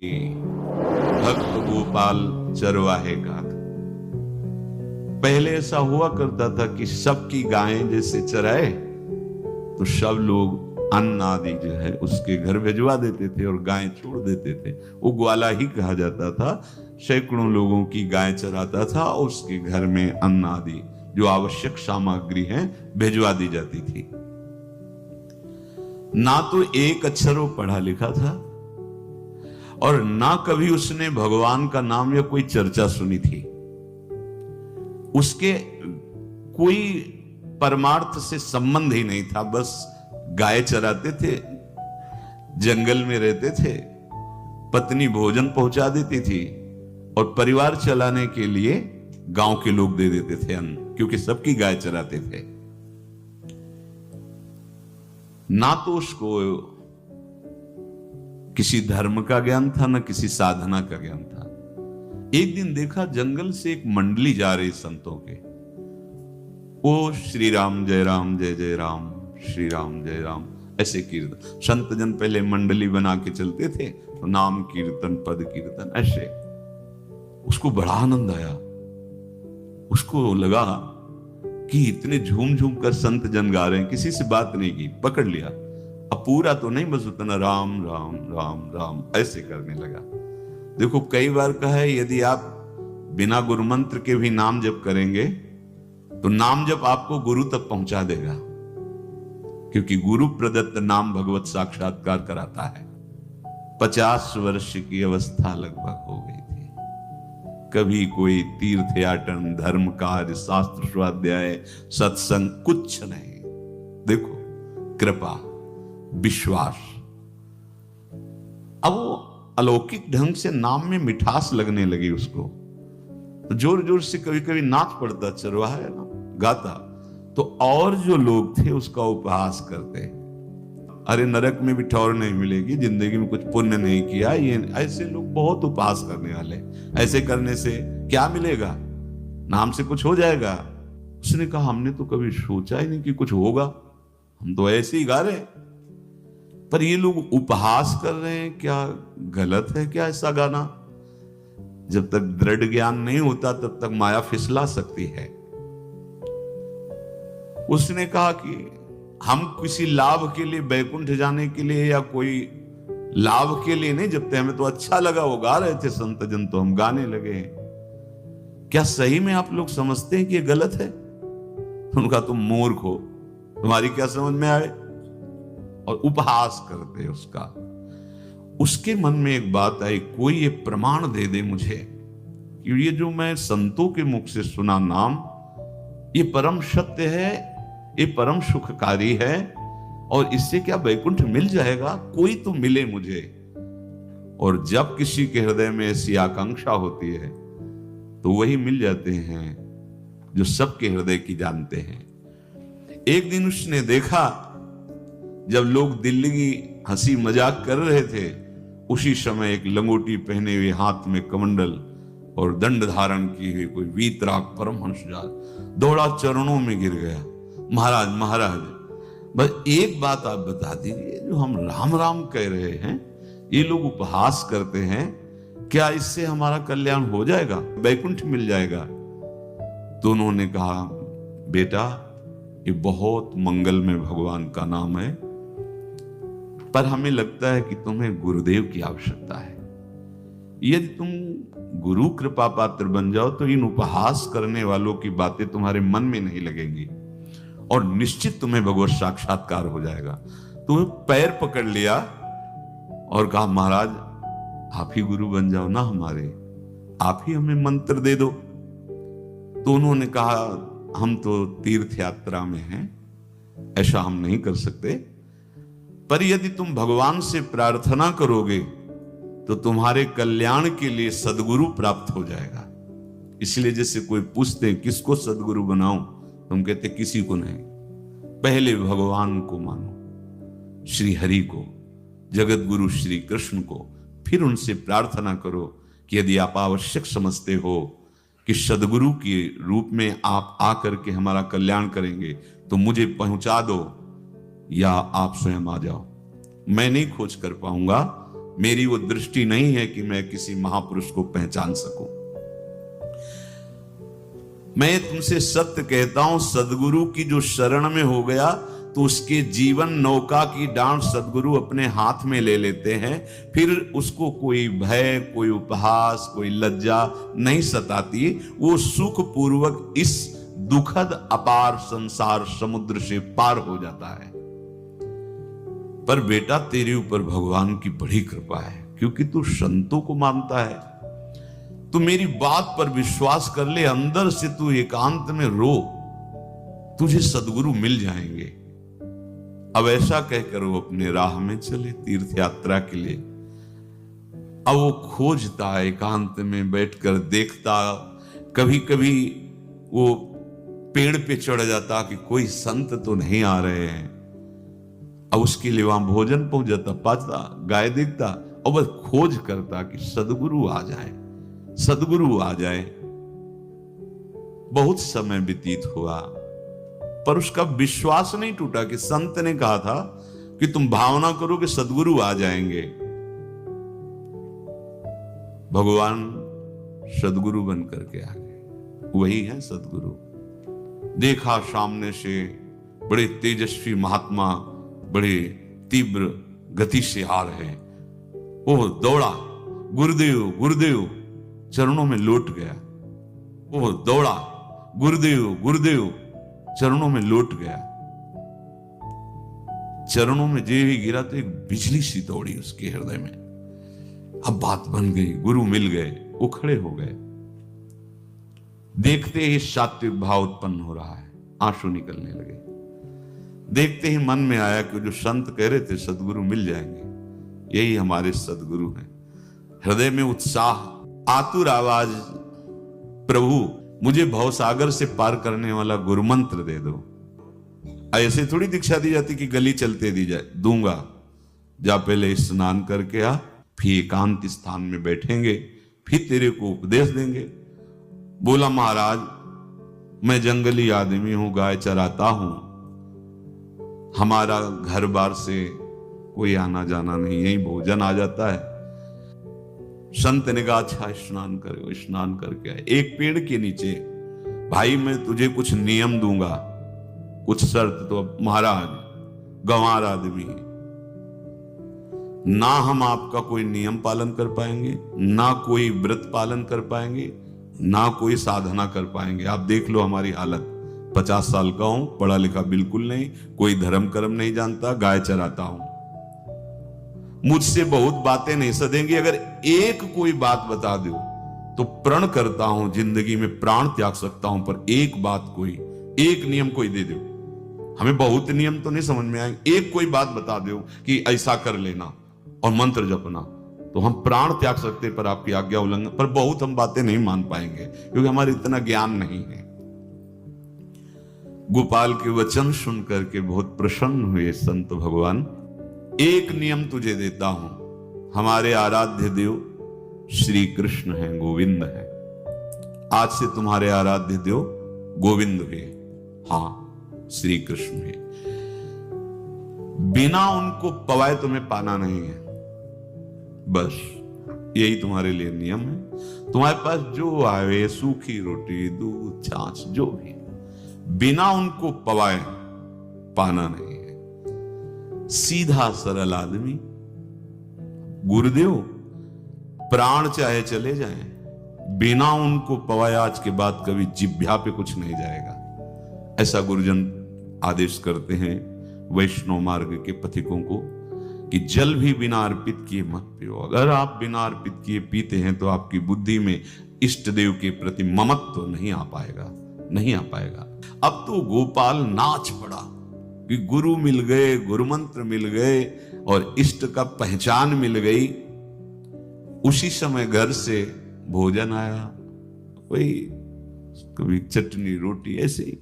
भक्त गोपाल चरवाहे का था। पहले ऐसा हुआ करता था कि सबकी गायें जैसे चराए तो सब लोग अन्न आदि जो है उसके घर भिजवा देते थे और गायें छोड़ देते थे। वो ग्वाला ही कहा जाता था। सैकड़ों लोगों की गायें चराता था और उसके घर में अन्न आदि जो आवश्यक सामग्री है भिजवा दी जाती थी। ना तो एक अक्षर वो पढ़ा लिखा था और ना कभी उसने भगवान का नाम या कोई चर्चा सुनी थी। उसके कोई परमार्थ से संबंध ही नहीं था। बस गाय चराते थे, जंगल में रहते थे, पत्नी भोजन पहुंचा देती थी और परिवार चलाने के लिए गांव के लोग दे देते थे अन्न, क्योंकि सबकी गाय चराते थे। ना तो उसको किसी धर्म का ज्ञान था, ना किसी साधना का ज्ञान था। एक दिन देखा जंगल से एक मंडली जा रही संतों के। वो श्री राम जय जय राम, श्री राम जय राम ऐसे कीर्तन। संत जन पहले मंडली बना के चलते थे तो नाम कीर्तन पद कीर्तन ऐसे। उसको बड़ा आनंद आया। उसको लगा कि इतने झूम झूम कर संत जन गा रहे हैं, किसी से बात नहीं की, पकड़ लिया। अब पूरा तो नहीं, बस उतना राम राम राम राम ऐसे करने लगा। देखो कई बार कहा है यदि आप बिना गुरु मंत्र के भी नाम जप करेंगे तो नाम जप आपको गुरु तक पहुंचा देगा, क्योंकि गुरु प्रदत्त नाम भगवत साक्षात्कार कराता है। 50 वर्ष की अवस्था लगभग हो गई थी। कभी कोई तीर्थ याटन, धर्म कार्य, शास्त्र स्वाध्याय, सत्संग कुछ नहीं। देखो कृपा, विश्वास। अब वो अलौकिक ढंग से नाम में मिठास लगने लगी उसको। तो जोर जोर से कभी कभी नाच पड़ता, चरवाहा है ना, गाता। तो और जो लोग थे उसका उपहास करते, अरे नरक में भी ठौर नहीं मिलेगी, जिंदगी में कुछ पुण्य नहीं किया, ये ऐसे लोग बहुत उपहास करने वाले। ऐसे करने से क्या मिलेगा, नाम से कुछ हो जाएगा। उसने कहा हमने तो कभी सोचा ही नहीं कि कुछ होगा, हम तो ऐसे ही गा रहे हैं। पर ये लोग उपहास कर रहे हैं, क्या गलत है क्या ऐसा गाना? जब तक दृढ़ ज्ञान नहीं होता तब तक माया फिसला सकती है। उसने कहा कि हम किसी लाभ के लिए, बैकुंठ जाने के लिए या कोई लाभ के लिए नहीं जपते, हमें तो अच्छा लगा, वो गा रहे थे संत जन तो हम गाने लगे। क्या सही में आप लोग समझते हैं कि ये गलत है? उनका तुम मूर्ख हो, तुम्हारी क्या समझ में आए? और उपहास करते उसका। उसके मन में एक बात आई, कोई ये प्रमाण दे दे मुझे कि ये जो मैं संतों के मुख से सुना नाम, ये परम सत्य है, ये परम सुखकारी है, और इससे क्या वैकुंठ मिल जाएगा? कोई तो मिले मुझे। और जब किसी के हृदय में ऐसी आकांक्षा होती है तो वही मिल जाते हैं जो सबके हृदय की जानते हैं। एक दिन उसने देखा जब लोग दिल्ली की हंसी मजाक कर रहे थे, उसी समय एक लंगोटी पहने हुए, हाथ में कमंडल और दंड धारण की हुई कोई वीतराग परमहंस दौड़ा, चरणों में गिर गया। महाराज महाराज, बस एक बात आप बता दीजिए, जो हम राम राम कह रहे हैं, ये लोग उपहास करते हैं, क्या इससे हमारा कल्याण हो जाएगा, वैकुंठ मिल जाएगा? तो उन्होंने कहा बेटा ये बहुत मंगल में भगवान का नाम है, पर हमें लगता है कि तुम्हें गुरुदेव की आवश्यकता है। यदि तुम गुरु कृपा पात्र बन जाओ तो इन उपहास करने वालों की बातें तुम्हारे मन में नहीं लगेंगी और निश्चित तुम्हें भगवत साक्षात्कार हो जाएगा। तो पैर पकड़ लिया और कहा महाराज आप ही गुरु बन जाओ ना हमारे, आप ही हमें मंत्र दे दो। तो उन्होंने कहा हम तो तीर्थ यात्रा में हैं, ऐसा हम नहीं कर सकते, पर यदि तुम भगवान से प्रार्थना करोगे तो तुम्हारे कल्याण के लिए सदगुरु प्राप्त हो जाएगा। इसलिए जैसे कोई पूछते हैं किसको सदगुरु बनाऊं, तुम कहते किसी को नहीं, पहले भगवान को मानो, श्री हरि को, जगत गुरु श्री कृष्ण को, फिर उनसे प्रार्थना करो कि यदि आप आवश्यक समझते हो कि सदगुरु के रूप में आप आकर के हमारा कल्याण करेंगे तो मुझे पहुंचा दो, या आप स्वयं आ जाओ। मैं नहीं खोज कर पाऊंगा, मेरी वो दृष्टि नहीं है कि मैं किसी महापुरुष को पहचान सकूं। मैं तुमसे सत्य कहता हूं, सदगुरु की जो शरण में हो गया तो उसके जीवन नौका की डांट सदगुरु अपने हाथ में ले लेते हैं। फिर उसको कोई भय, कोई उपहास, कोई लज्जा नहीं सताती। वो सुख पूर्वक इस दुखद अपार संसार समुद्र से पार हो जाता है। पर बेटा, तेरे ऊपर भगवान की बड़ी कृपा है, क्योंकि तू संतों को मानता है। तू मेरी बात पर विश्वास कर ले, अंदर से तू एकांत में रो, तुझे सदगुरु मिल जाएंगे। अब ऐसा कहकर वो अपने राह में चले तीर्थ यात्रा के लिए। अब वो खोजता, एकांत में बैठकर देखता, कभी कभी वो पेड़ पे चढ़ जाता कि कोई संत तो नहीं आ रहे हैं। अब उसके लिए वहां भोजन पहुंच जाता, पाता, गाय देखता और बस खोज करता कि सदगुरु आ जाए, सदगुरु आ जाए। बहुत समय व्यतीत हुआ, पर उसका विश्वास नहीं टूटा कि संत ने कहा था कि तुम भावना करो कि सदगुरु आ जाएंगे। भगवान सदगुरु बन करके आ गए। वही है सदगुरु। देखा सामने से बड़े तेजस्वी महात्मा बड़े तीव्र गति से आ रहे। वो दौड़ा, गुरुदेव गुरुदेव चरणों में लौट गया। वो दौड़ा, गुरुदेव गुरुदेव चरणों में लौट गया। चरणों में जे ही गिरा तो एक बिजली सी दौड़ी उसके हृदय में। अब बात बन गई, गुरु मिल गए। वो खड़े हो गए। देखते ही सात्विक भाव उत्पन्न हो रहा है, आंसू निकलने लगे। देखते ही मन में आया कि जो संत कह रहे थे सदगुरु मिल जाएंगे, यही हमारे सदगुरु हैं। हृदय में उत्साह, आतुर आवाज, प्रभु मुझे भवसागर से पार करने वाला गुरु मंत्र दे दो। ऐसे थोड़ी दीक्षा दी जाती कि गली चलते दी जाए। दूंगा, जा पहले स्नान करके आ, फिर एकांत स्थान में बैठेंगे, फिर तेरे को उपदेश देंगे। बोला, महाराज मैं जंगली आदमी हूं, गाय चराता हूं, हमारा घर बार से कोई आना जाना नहीं, यही भोजन आ जाता है। संत ने कहा, अच्छा स्नान करो। स्नान करके आए। एक पेड़ के नीचे, भाई मैं तुझे कुछ नियम दूंगा, कुछ शर्त। तो महाराज गंवार आदमी है, ना हम आपका कोई नियम पालन कर पाएंगे, ना कोई व्रत पालन कर पाएंगे, ना कोई साधना कर पाएंगे। आप देख लो हमारी हालत। 50 साल का हूं, पढ़ा लिखा बिल्कुल नहीं, कोई धर्म कर्म नहीं जानता, गाय चराता हूं। मुझसे बहुत बातें नहीं सदेंगी। अगर एक कोई बात बता दो तो प्रण करता हूं जिंदगी में प्राण त्याग सकता हूं, पर एक बात, कोई एक नियम कोई दे दो। हमें बहुत नियम तो नहीं समझ में आएंगे, एक कोई बात बता दो कि ऐसा कर लेना और मंत्र जपना, तो हम प्राण त्याग सकते, पर आपकी आज्ञा उल्लंघन। पर बहुत हम बातें नहीं मान पाएंगे, क्योंकि हमारे इतना ज्ञान नहीं है। गोपाल के वचन सुन करके बहुत प्रसन्न हुए संत भगवान। एक नियम तुझे देता हूं, हमारे आराध्य देव श्री कृष्ण हैं, गोविंद हैं। आज से तुम्हारे आराध्य देव गोविंद हुए, हाँ श्री कृष्ण है। बिना उनको पवाए तुम्हें पाना नहीं है, बस यही तुम्हारे लिए नियम है। तुम्हारे पास जो आवे, सूखी रोटी, दूध, छाछ, जो भी, बिना उनको पवाए पाना नहीं है। सीधा सरल आदमी। गुरुदेव प्राण चाहे चले जाएं, बिना उनको पवाए आज के बाद कभी जिह्वा पे कुछ नहीं जाएगा। ऐसा गुरुजन आदेश करते हैं वैष्णव मार्ग के पथिकों को कि जल भी बिना अर्पित किए मत पियो। अगर आप बिना अर्पित किए पीते हैं तो आपकी बुद्धि में इष्ट देव के प्रति ममत्व तो नहीं आ पाएगा, नहीं आ पाएगा। अब तो गोपाल नाच पड़ा कि गुरु मिल गए, गुरु मंत्र मिल गए और इष्ट का पहचान मिल गई। उसी समय घर से भोजन आया, वही कभी चटनी रोटी, ऐसे ही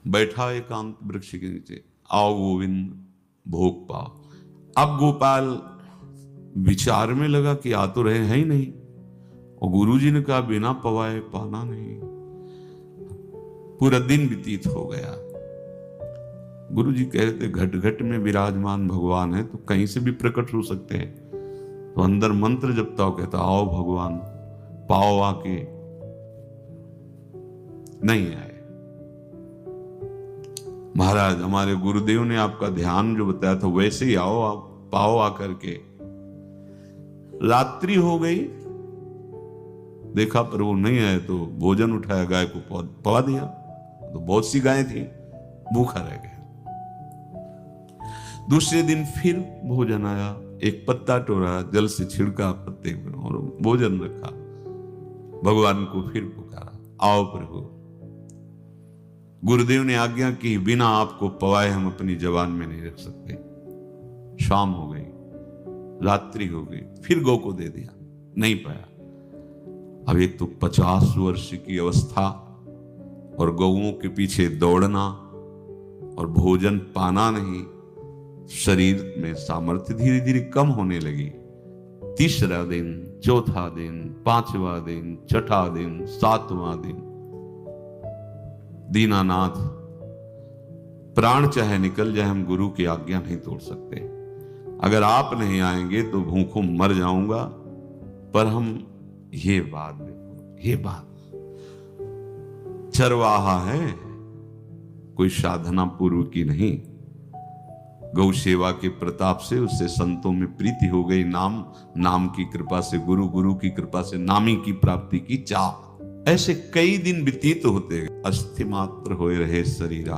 बैठा एकांत वृक्ष के नीचे। आओ गोविंद भोग पाओ। अब गोपाल विचार में लगा कि आ तो रहे हैं ही नहीं, और गुरुजी ने कहा बिना पवाए पाना नहीं। पूरा दिन व्यतीत हो गया। गुरु जी कह रहे थे घट घट में विराजमान भगवान है तो कहीं से भी प्रकट हो सकते हैं। तो अंदर मंत्र जपता हो, कहता आओ भगवान, पाओ आके, नहीं आए। महाराज हमारे गुरुदेव ने आपका ध्यान जो बताया था वैसे ही आओ, आप पाओ आकर के। रात्रि हो गई, देखा पर वो नहीं आए तो भोजन उठाया, गाय को पवा दिया। तो बहुत सी गायें थी, भूखा रह गया। दूसरे दिन फिर भोजन आया, एक पत्ता टोरा, जल से छिड़का पत्ते पर और भोजन रखा। भगवान को फिर पुकारा, आओ प्रभु। गुरुदेव ने आज्ञा की, बिना आपको पवाए हम अपनी जबान में नहीं रख सकते। शाम हो गई, रात्रि हो गई, फिर गौ को दे दिया, नहीं पाया। अब एक तो 50 वर्ष की अवस्था और गौओं के पीछे दौड़ना और भोजन पाना नहीं, शरीर में सामर्थ्य धीरे धीरे कम होने लगी। तीसरा दिन, चौथा दिन, पांचवा दिन, छठा दिन, सातवां दिन, दीनानाथ प्राण चाहे निकल जाए, हम गुरु की आज्ञा नहीं तोड़ सकते। अगर आप नहीं आएंगे तो भूखों मर जाऊंगा। पर हम ये बात देखो, ये बात चरवाहा है, कोई साधना पूर्व की नहीं। गौ सेवा के प्रताप से उससे संतों में प्रीति हो गई, नाम की कृपा से, गुरु की कृपा से नामी की प्राप्ति की चाह। ऐसे कई दिन व्यतीत होते, अस्थि मात्र होए रहे शरीरा।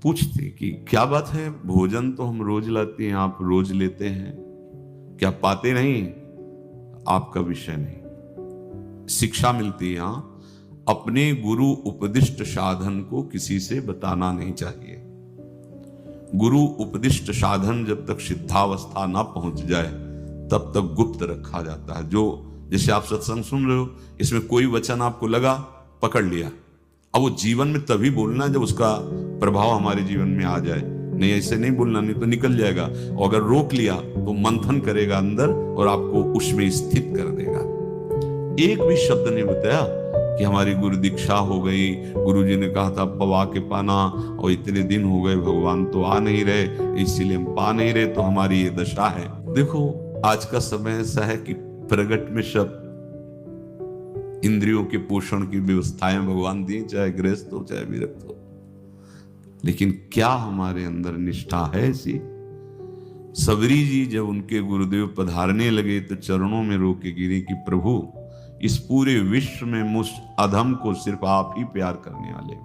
पूछते कि क्या बात है, भोजन तो हम रोज लाते हैं, आप रोज लेते हैं, क्या पाते नहीं? आपका विषय नहीं। शिक्षा मिलती है, अपने गुरु उपदिष्ट साधन को किसी से बताना नहीं चाहिए। गुरु उपदिष्ट साधन जब तक सिद्धावस्था ना पहुंच जाए तब तक गुप्त रखा जाता है। जो जैसे आप सत्संग सुन रहे हो, इसमें कोई वचन आपको लगा, पकड़ लिया, अब वो जीवन में तभी बोलना जब उसका प्रभाव हमारे जीवन में आ जाए। नहीं ऐसे नहीं बोलना, नहीं तो निकल जाएगा। और अगर रोक लिया तो मंथन करेगा अंदर और आपको उसमें स्थित कर देगा। एक भी शब्द नहीं बताया कि हमारी गुरु दीक्षा हो गई, गुरु जी ने कहा था पवा के पाना, और इतने दिन हो गए भगवान तो आ नहीं रहे, इसीलिए हम पा नहीं रहे, तो हमारी ये दशा है। देखो आज का समय ऐसा है कि प्रगट में शब्द, इंद्रियों के पोषण की व्यवस्थाएं भगवान दी, चाहे गृहस्थ हो चाहे विरक्त हो, लेकिन क्या हमारे अंदर निष्ठा है ऐसी? सबरी जी जब उनके गुरुदेव पधारने लगे तो चरणों में रो के गिरे कि प्रभु, इस पूरे विश्व में मुझ अधम को सिर्फ आप ही प्यार करने वाले,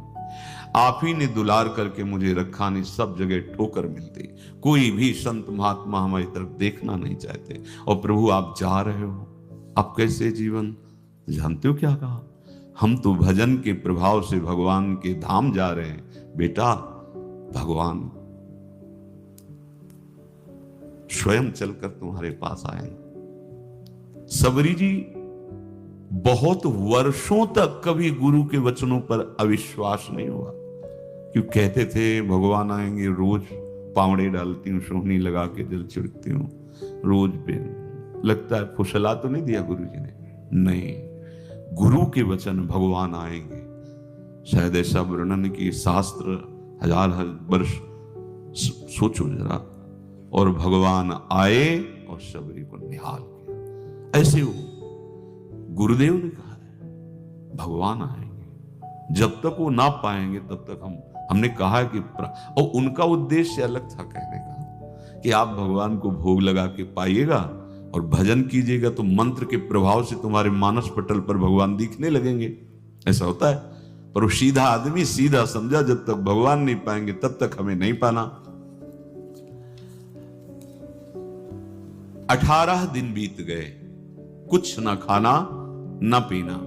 आप ही ने दुलार करके मुझे रखा, नहीं सब जगह ठोकर मिलती, कोई भी संत महात्मा हमारी तरफ देखना नहीं चाहते, और प्रभु आप जा रहे हो, आप कैसे जीवन? जानते हो क्या कहा? हम तो भजन के प्रभाव से भगवान के धाम जा रहे हैं बेटा, भगवान स्वयं चलकर तुम्हारे पास आएंगे। सबरी जी बहुत वर्षों तक कभी गुरु के वचनों पर अविश्वास नहीं हुआ, क्यों कहते थे भगवान आएंगे, रोज पावड़े डालती हूँ, सोहनी लगा के जल छिड़कती हूँ, रोज पे लगता है। फुसला तो नहीं दिया गुरु जी ने? नहीं, गुरु के वचन भगवान आएंगे। शायद ऐसा वर्णन की शास्त्र हजार वर्ष सोचो जरा, और भगवान आए और सबरी को निहाल किया। ऐसे हो गुरुदेव ने कहा है भगवान आएंगे, जब तक वो ना पाएंगे तब तक हमने कहा है कि, और उनका उद्देश्य अलग था कहने का कि आप भगवान को भोग लगा के पाइएगा और भजन कीजिएगा तो मंत्र के प्रभाव से तुम्हारे मानस पटल पर भगवान दिखने लगेंगे। ऐसा होता है, पर वो सीधा आदमी सीधा समझा, जब तक भगवान नहीं पाएंगे तब तक हमें नहीं पाना। 18 दिन बीत गए, कुछ ना खाना न पीना।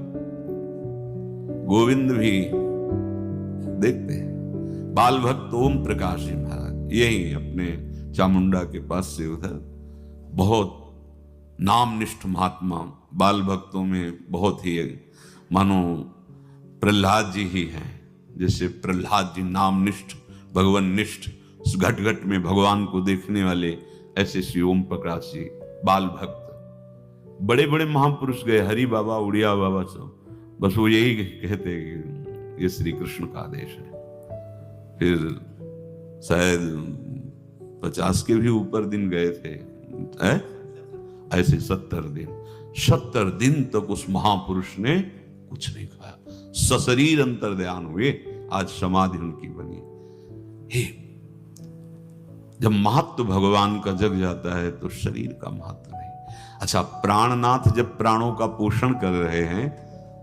गोविंद भी देखते हैं, बाल भक्त ओम प्रकाश जी महाराज यही अपने चामुंडा के पास से उधर, बहुत नामनिष्ठ महात्मा, बाल भक्तों में बहुत ही मानो प्रहलाद जी ही हैं। जैसे प्रहलाद जी नामनिष्ठ, भगवान निष्ठ, घट घट में भगवान को देखने वाले, ऐसे श्री ओम प्रकाश जी बाल भक्त। बड़े बड़े महापुरुष गए, हरि बाबा, उड़िया बाबा, सब बस वो यही कहते कि ये श्री कृष्ण का आदेश है। फिर शायद 50 के भी ऊपर दिन गए थे, ऐसे 70 दिन तक उस महापुरुष ने कुछ नहीं खाया, सशरीर अंतर्ध्यान हुए। आज समाधि उनकी बनी। हे, जब महत्व भगवान का जग जाता है तो शरीर का महत्व नहीं। अच्छा, प्राणनाथ जब प्राणों का पोषण कर रहे हैं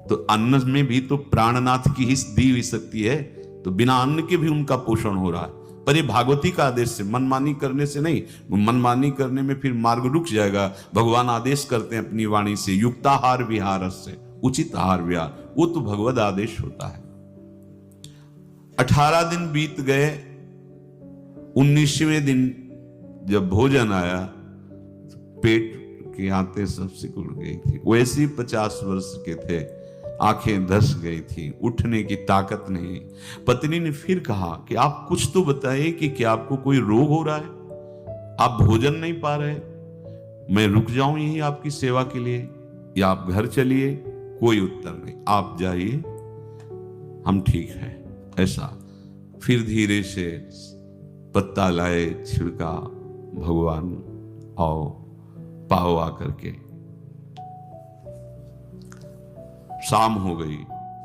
तो अन्न में भी तो प्राणनाथ की ही दी हुई शक्ति है, तो बिना अन्न के भी उनका पोषण हो रहा है। पर ये भागवती का आदेश से, मनमानी करने से नहीं। मनमानी करने में फिर मार्ग रुक जाएगा। भगवान आदेश करते हैं अपनी वाणी से, युक्ताहार विहार से, उचित आहार विहार, वो तो भगवद आदेश होता है। 18 दिन बीत गए। 19वें दिन जब भोजन आया तो पेट के आते सब सिकुड़ गई थी। वैसे ही 50 वर्ष के थे, आंखें धस गई थी, उठने की ताकत नहीं। पत्नी ने फिर कहा कि आप कुछ तो बताइए कि क्या आपको कोई रोग हो रहा है? आप भोजन नहीं पा रहे, मैं रुक जाऊं यही आपकी सेवा के लिए, या आप घर चलिए? कोई उत्तर नहीं। आप जाइए, हम ठीक हैं, ऐसा। फिर धीरे से पत्ता लाए, छिड़का भगवान, आओ पाओ आकर के। शाम हो गई,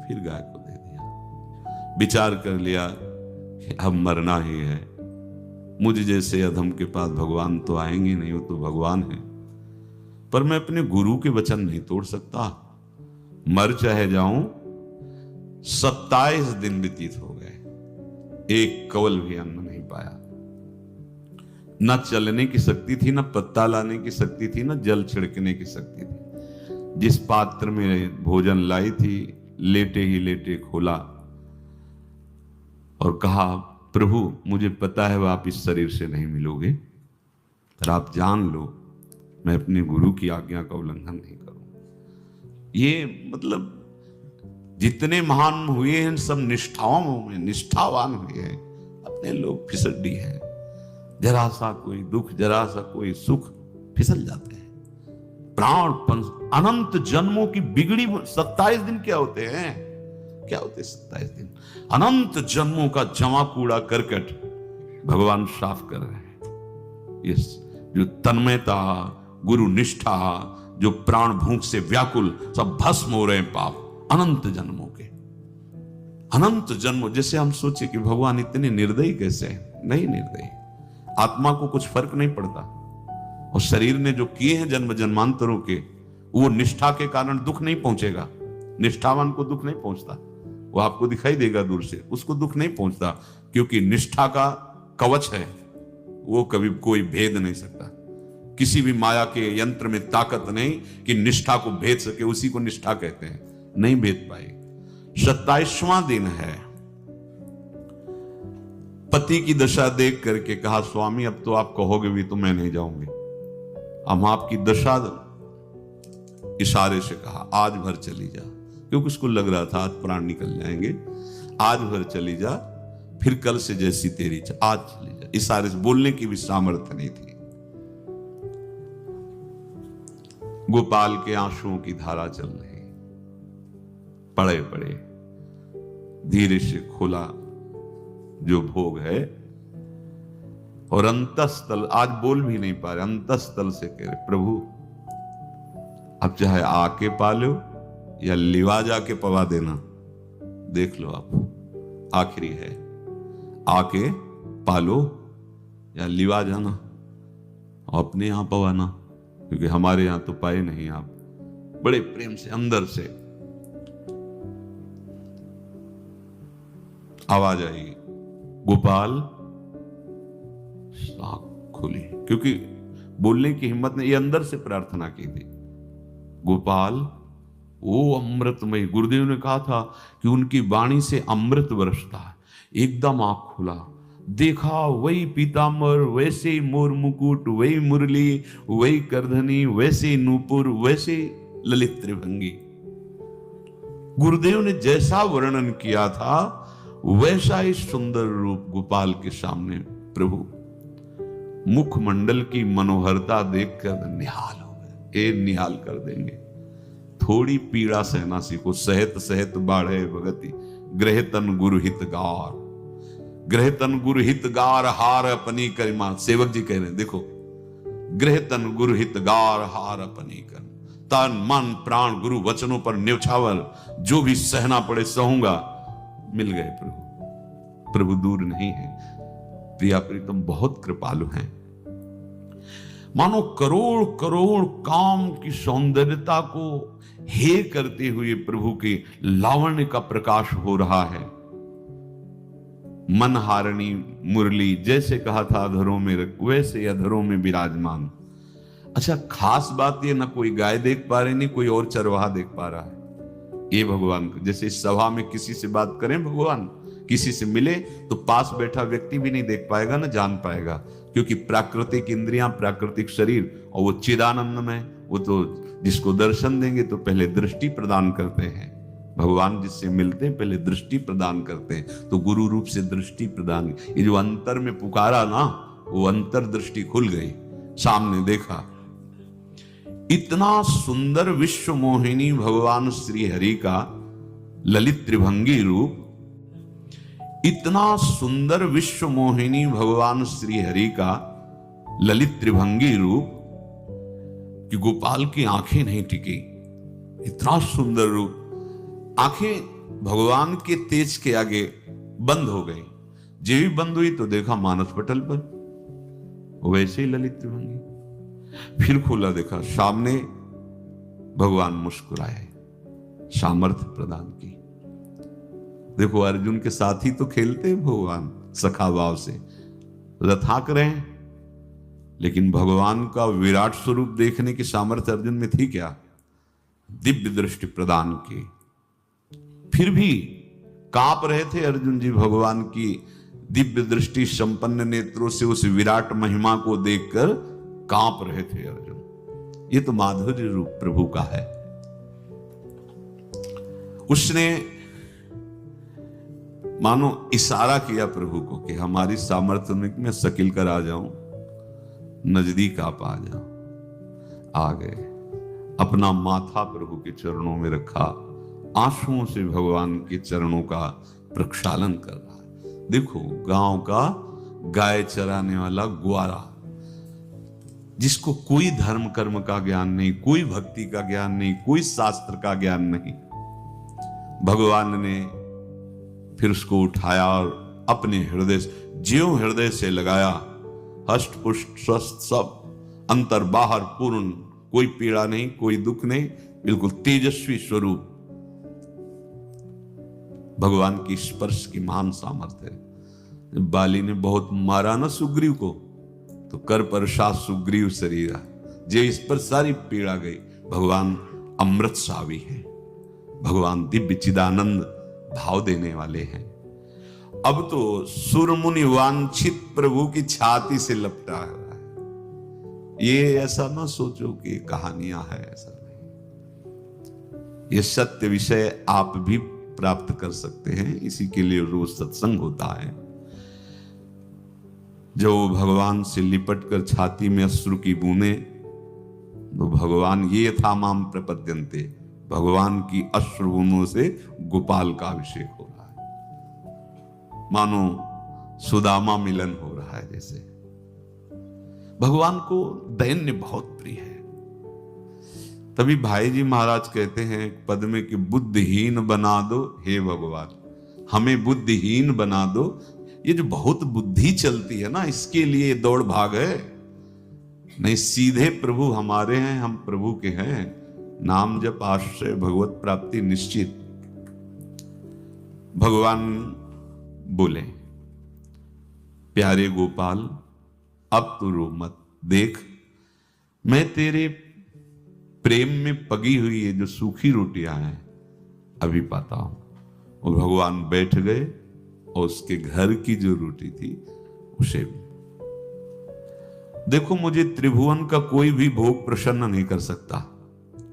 फिर गाय को दे दिया। विचार कर लिया कि अब मरना ही है। मुझ जैसे अधम के पास भगवान तो आएंगे नहीं, वो तो भगवान है। पर मैं अपने गुरु के वचन नहीं तोड़ सकता, मर चाहे जाऊं। 27 दिन व्यतीत हो गए, एक कवल भी अन्न नहीं पाया। न चलने की शक्ति थी, न पत्ता लाने की शक्ति थी, न जल छिड़कने की शक्ति थी। जिस पात्र में भोजन लाई थी, लेटे ही लेटे खोला और कहा, प्रभु मुझे पता है आप इस शरीर से नहीं मिलोगे, पर आप जान लो मैं अपने गुरु की आज्ञा का उल्लंघन नहीं करूं। ये मतलब जितने महान हुए हैं सब निष्ठाओं में निष्ठावान हुए हैं। अपने लोग फिसड्डी हैं, जरा सा कोई दुख, जरा सा कोई सुख, फिसल जाते हैं। प्राण अनंत जन्मों की बिगड़ी 27 दिन क्या होते हैं? क्या होते 27 दिन? अनंत जन्मों का जमा कूड़ा करकट भगवान साफ कर रहे हैं। ये जो तन्मयता, गुरु निष्ठा, जो प्राण भूख से व्याकुल, सब भस्म हो रहे हैं पाप अनंत जन्मों के। अनंत जन्मों, जैसे हम सोचे कि भगवान इतने निर्दयी कैसे हैं? नहीं निर्दयी, आत्मा को कुछ फर्क नहीं पड़ता। और शरीर ने जो किए हैं जन्म जन्मांतरों के, वो निष्ठा के कारण दुख नहीं पहुंचेगा। निष्ठावान को दुख नहीं पहुंचता, वो आपको दिखाई देगा दूर से, उसको दुख नहीं पहुंचता, क्योंकि निष्ठा का कवच है, वो कभी कोई भेद नहीं सकता। किसी भी माया के यंत्र में ताकत नहीं कि निष्ठा को भेद सके, उसी को निष्ठा कहते हैं, नहीं भेद पाए। 27वां दिन है। पति की दशा देख करके कहा, स्वामी अब तो आप कहोगे भी तो मैं नहीं जाऊंगी। हम आपकी दशा, इशारे से कहा आज भर चली जा, क्योंकि उसको लग रहा था आज प्राण निकल जाएंगे। आज भर चली जा, फिर कल से जैसी तेरी आज चली जा। इशारे से, बोलने की भी सामर्थ्य नहीं थी। गोपाल के आंसुओं की धारा चल रही, पड़े पड़े धीरे से खोला जो भोग है, और अंतस्थल, आज बोल भी नहीं पा रहे, अंतस्थल से कह रहे, प्रभु अब चाहे आके पालो या लिवा जाके पवा देना, देख लो आप, आखिरी है, आके पालो या लिवा जाना, अपने यहां पवाना, क्योंकि हमारे यहां तो पाए नहीं आप। बड़े प्रेम से अंदर से आवाज आई, गोपाल। आंख खुली, क्योंकि बोलने की हिम्मत ने, ये अंदर से प्रार्थना की थी, गोपाल वो अमृतमय। गुरुदेव ने कहा था कि उनकी वाणी से अमृत बरसता है। एकदम आंख खुला, देखा वही पीतांबर, वैसे ही मोर मुकुट, वही मुरली, वही करधनी, वैसे नूपुर, वैसे ललित त्रिभंगी। गुरुदेव ने जैसा वर्णन किया था वैसा ही सुंदर रूप गोपाल के सामने। प्रभु मुखमंडल की मनोहरता देखकर निहाल हो गए। ए निहाल कर देंगे, थोड़ी पीड़ा सहना सीखो। सहत सहत बाढ़े भगति, ग्रह तन गुरु हितगार। ग्रह तन गुरु हित गार हार अपनी करिमा। सेवक जी कह रहे हैं, देखो, ग्रह तन गुरु हित गार हार अपनी कर, तन मन प्राण गुरु वचनों पर न्यौछावर, जो भी सहना पड़े सहूंगा। मिल गए प्रभु, प्रभु दूर नहीं है। प्रिया प्रीतम बहुत कृपालु हैं। मानो करोड़ करोड़ काम की सौंदर्यता को हे करते हुए प्रभु के लावण्य का प्रकाश हो रहा है। मनहारणी मुरली, जैसे कहा था अधरों में वैसे अधरों में विराजमान। अच्छा, खास बात ये, ना कोई गाय देख पा रहे, नहीं कोई और चरवाहा देख पा रहा है। ये भगवान, जैसे इस सभा में किसी से बात करें, भगवान किसी से मिले तो पास बैठा व्यक्ति भी नहीं देख पाएगा, ना जान पाएगा, क्योंकि प्राकृतिक इंद्रियां, प्राकृतिक शरीर, और वो चिदानंद में, वो तो जिसको दर्शन देंगे तो पहले दृष्टि प्रदान करते हैं। भगवान जिससे मिलते हैं पहले दृष्टि प्रदान करते हैं, तो गुरु रूप से दृष्टि प्रदान। ये जो अंतर में पुकारा ना, वो अंतर दृष्टि खुल गई, सामने देखा। इतना सुंदर विश्व मोहिनी भगवान श्री हरि का ललित त्रिभंगी रूप, इतना सुंदर विश्व मोहिनी भगवान श्री हरि का ललित त्रिभंगी रूप कि गोपाल की आंखें नहीं टिकी। इतना सुंदर रूप, आंखें भगवान के तेज के आगे बंद हो गई। जे भी बंद हुई तो देखा मानस पटल पर वैसे ही ललित त्रिभंगी। फिर खोला, देखा सामने भगवान मुस्कुराए, सामर्थ्य प्रदान की। देखो, अर्जुन के साथ ही तो खेलते हैं भगवान सखा भाव से, रथाक रहे हैं, लेकिन भगवान का विराट स्वरूप देखने की सामर्थ्य अर्जुन में थी क्या? दिव्य दृष्टि प्रदान की। फिर भी कांप रहे थे अर्जुन जी भगवान की दिव्य दृष्टि संपन्न नेत्रों से उस विराट महिमा को देखकर कांप रहे थे अर्जुन। ये तो माधुर्य रूप प्रभु का है। उसने मानो इशारा किया प्रभु को कि हमारी सामर्थ्य में सकिल कर आ जाऊं, नजदीक आप आ जाओ। आ गए, अपना माथा प्रभु के चरणों में रखा, आंसुओं से भगवान के चरणों का प्रक्षालन कर रहा है। देखो, गांव का गाय चराने वाला ग्वारा, जिसको कोई धर्म कर्म का ज्ञान नहीं, कोई भक्ति का ज्ञान नहीं, कोई शास्त्र का ज्ञान नहीं, भगवान ने फिर उसको उठाया और अपने हृदय, ज्यों हृदय से लगाया, हष्ट पुष्ट स्वस्थ सब, अंतर बाहर पूर्ण, कोई पीड़ा नहीं, कोई दुख नहीं, बिल्कुल तेजस्वी स्वरूप। भगवान की स्पर्श की महान सामर्थ्य है। बाली ने बहुत मारा ना सुग्रीव को, तो कर पर साथ सुग्रीव शरीरा, जे इस पर सारी पीड़ा गई। भगवान अमृत सावी है, भगवान दिव्य चिदानंद भाव देने वाले हैं। अब तो सुरमुनि वांछित प्रभु की छाती से लपटा हुआ है। ये ऐसा ना सोचो कि कहानियां है, ऐसा नहीं। ये सत्य विषय आप भी प्राप्त कर सकते हैं, इसी के लिए रोज सत्संग होता है। जो भगवान से लिपट कर छाती में अश्रु की बूंदे, तो भगवान ये था माम प्रपद्यन्ते, भगवान की अश्रु बूंदों से गोपाल का अभिषेक हो रहा है। मानो सुदामा मिलन हो रहा है जैसे। भगवान को दैन्य बहुत प्रिय है। तभी भाई जी महाराज कहते हैं पद में कि बुद्धिहीन बना दो हे भगवान, हमें बुद्धिहीन बना दो। ये जो बहुत बुद्धि चलती है ना, इसके लिए दौड़ भाग है। नहीं, सीधे प्रभु हमारे हैं, हम प्रभु के हैं। नाम जप आश्रय भगवत प्राप्ति निश्चित। भगवान बोले, प्यारे गोपाल, अब तो रो मत। देख, मैं तेरे प्रेम में पगी हुई ये जो सूखी रोटियां हैं अभी पाता हूं। और भगवान बैठ गए और उसके घर की जो रोटी थी उसे, देखो, मुझे त्रिभुवन का कोई भी भोग प्रसन्न नहीं कर सकता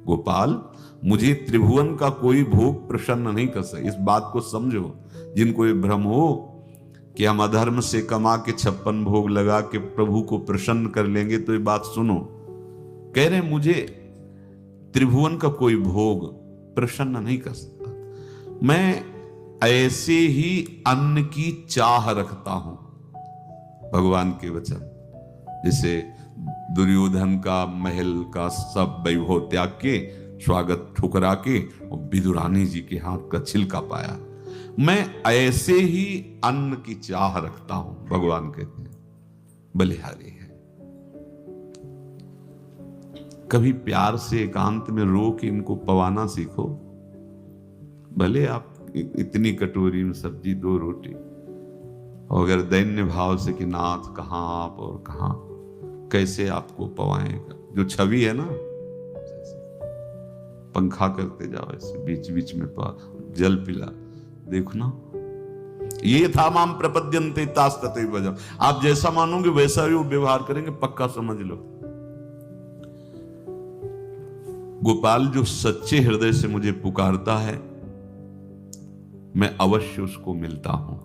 गोपाल, मुझे त्रिभुवन का कोई भोग प्रसन्न नहीं कर सकता। इस बात को समझो। जिनको ये भ्रम हो कि हम अधर्म से कमा के 56 भोग लगा के प्रभु को प्रसन्न कर लेंगे, तो ये बात सुनो। कह रहे मुझे त्रिभुवन का कोई भोग प्रसन्न नहीं कर सकता। मैं ऐसे ही अन्न की चाह रखता हूं। भगवान के वचन, जैसे दुर्योधन का महल का सब वैभव त्याग के, स्वागत ठुकरा के और विदुरानी जी के हाथ का छिलका पाया, मैं ऐसे ही अन्न की चाह रखता हूं। भगवान कहते हैं बलिहारी है। कभी प्यार से एकांत में रो के इनको पवाना सीखो। भले आप इतनी कटोरी में सब्जी, 2 रोटी, और अगर दैन्य भाव से कि नाथ कहां आप और कहां, कैसे आपको पवाएगा। जो छवि है ना, पंखा करते जाओ ऐसे बीच बीच में जल पिला, देखो ना, ये था माम प्रपद्यन्ते तास्तते वजम। आप जैसा मानोगे वैसा ही वो व्यवहार करेंगे, पक्का समझ लो। गोपाल जो सच्चे हृदय से मुझे पुकारता है, मैं अवश्य उसको मिलता हूं।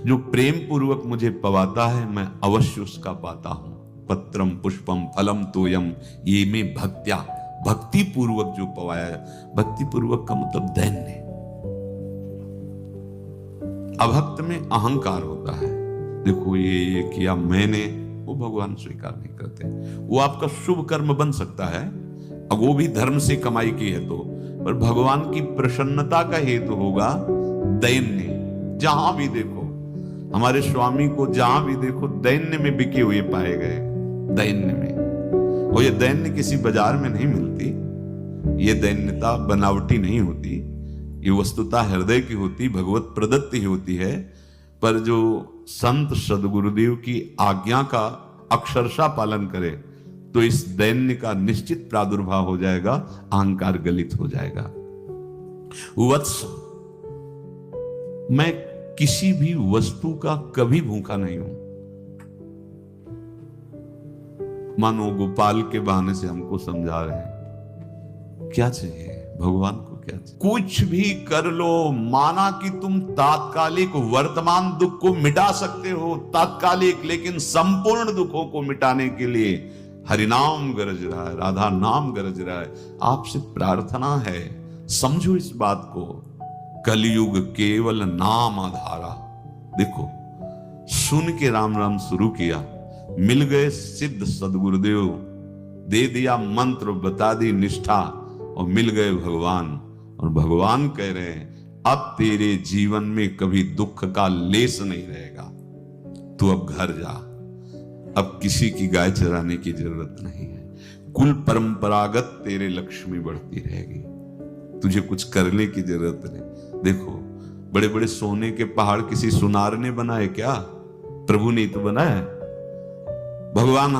जो प्रेम पूर्वक मुझे पवाता है, मैं अवश्य उसका पाता हूं। पत्रम पुष्पम फलम तोयम ये में भक्त्या, भक्ति पूर्वक जो पवाया। भक्ति पूर्वक का मतलब दैन्य। अभक्त में अहंकार होता है, देखो ये किया मैंने, वो भगवान स्वीकार नहीं करते। वो आपका शुभ कर्म बन सकता है, अब वो भी धर्म से कमाई की है तो, पर भगवान की प्रसन्नता का हेतु होगा दैन्य। जहां भी देखो, हमारे स्वामी को जहां भी देखो दैन्य में बिके हुए पाए गए। दैन्य में, और ये दैन्य किसी बाजार में नहीं मिलती, ये दैन्यता बनावटी नहीं होती, ये वस्तुता हृदय की होती, भगवत प्रदत्त ही होती है। पर जो संत सदगुरुदेव की आज्ञा का अक्षरशः पालन करे तो इस दैन्य का निश्चित प्रादुर्भाव हो जाएगा, अहंकार गलित हो जाएगा। वत्स, मैं किसी भी वस्तु का कभी भूखा नहीं हूं। मानो गोपाल के बहाने से हमको समझा रहे हैं क्या चाहिए भगवान को, क्या चाहिए। कुछ भी कर लो, माना कि तुम तात्कालिक वर्तमान दुख को मिटा सकते हो, तात्कालिक, लेकिन संपूर्ण दुखों को मिटाने के लिए हरिनाम गरज रहा है, राधा नाम गरज रहा है। आपसे प्रार्थना है, समझो इस बात को। कलयुग केवल नाम आधारा। देखो, सुन के राम राम शुरू किया, मिल गए सिद्ध सदगुरुदेव, दे दिया मंत्र, बता दी निष्ठा, और मिल गए भगवान। और भगवान कह रहे हैं अब तेरे जीवन में कभी दुख का लेस नहीं रहेगा, तू अब घर जा, अब किसी की गाय चराने की जरूरत नहीं है, कुल परंपरागत तेरे लक्ष्मी बढ़ती रहेगी, तुझे कुछ करने की जरूरत नहीं। देखो, बड़े बड़े सोने के पहाड़ किसी सुनार ने बनाए क्या? प्रभु ने तो बनाया। भगवान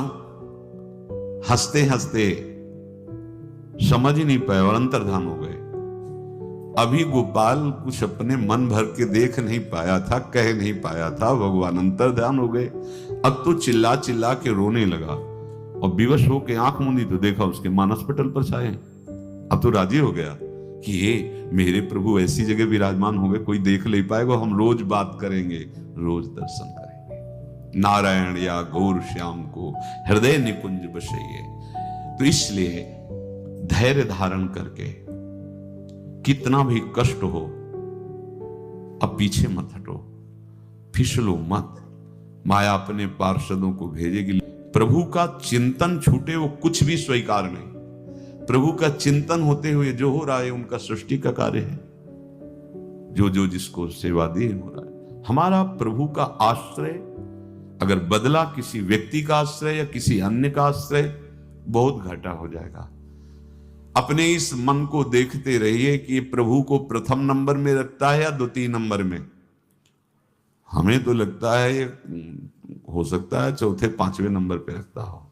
हंसते हंसते समझ ही नहीं पाए और अंतर्धान हो गए। अभी गोपाल कुछ अपने मन भर के देख नहीं पाया था, कह नहीं पाया था, भगवान अंतर्धान हो गए। अब तो चिल्ला चिल्ला के रोने लगा और विवश होके आंख मूंदी तो देखा उसके मानस पटल पर छाए। अब तो राजी हो गया कि ये मेरे प्रभु ऐसी जगह विराजमान हो गए, कोई देख नहीं पाएगा, हम रोज बात करेंगे, रोज दर्शन करेंगे। नारायण या गौर श्याम को हृदय निकुंज बसइए। तो इसलिए धैर्य धारण करके, कितना भी कष्ट हो, अब पीछे मत हटो, फिसलो मत। माया अपने पार्षदों को भेजेगी। प्रभु का चिंतन छूटे वो कुछ भी स्वीकार नहीं। प्रभु का चिंतन होते हुए जो हो रहा है उनका सृष्टि का कार्य है, जो जो जिसको सेवा दी हो रहा है। हमारा प्रभु का आश्रय अगर बदला किसी व्यक्ति का आश्रय या किसी अन्य का आश्रय, बहुत घाटा हो जाएगा। अपने इस मन को देखते रहिए कि प्रभु को प्रथम नंबर में रखता है या द्वितीय नंबर में। हमें तो लगता है हो सकता है चौथे पांचवें नंबर पे रखता हो।